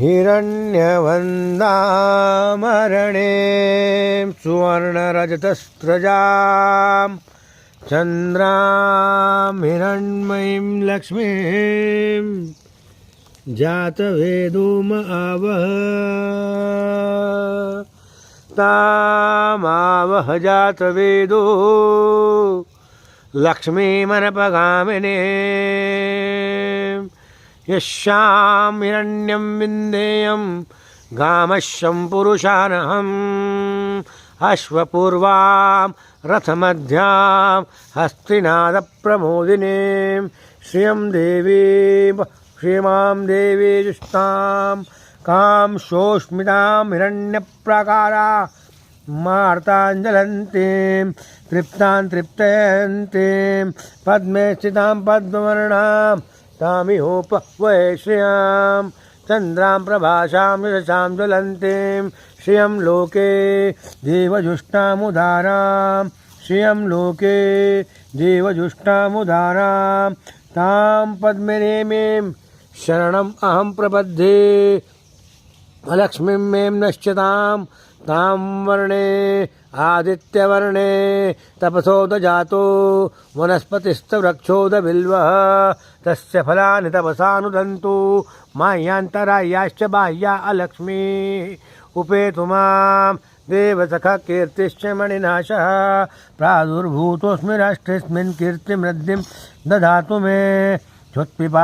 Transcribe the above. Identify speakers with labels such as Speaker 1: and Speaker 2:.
Speaker 1: हिरण्यवन्दामरणे सुवर्णरजतस्रजां चन्द्रां हिरण्मयीं लक्ष्मीं जातवेदोम आवह तामावह जातवेदो लक्ष्मीमनपगामिनी यस्यां हिरण्यं विन्देयं गामश्यं पुरुषानहम् अश्वपूर्वां रथमध्यां हस्तिनादप्रमोदिनीं श्रियं देवी जुष्टां कां शोष्मितां हिरण्यप्राकारा मार्ताञ्जलन्तीं तृप्तां तृप्तयन्तीं पद्मे स्थितां पद्मवर्णां तामिहोपवै श्रियां चन्द्रां प्रभासां यशसां ज्वलन्तीं श्रियं लोके देवजुष्टामुदारां श्रियं लोके देवजुष्टामुदारां तां पद्मिनीं शरणम् अहं प्रपद्ये लक्ष्मीं में नश्यतां तां वर्णे आदित्यवर्णे तपसोदजातो वनस्पतिस्तवृक्षोदबिल्वः तस्य फलानि तपसानुदन्तु माह्यान्तरायाश्च बाह्या अलक्ष्मी उपेतु मां देवसखा कीर्तिश्च मणिनाशः प्रादुर्भूतोऽस्मि राष्ट्रेऽस्मिन् कीर्तिमृद्धिं ददातु मे क्षुत्पिपा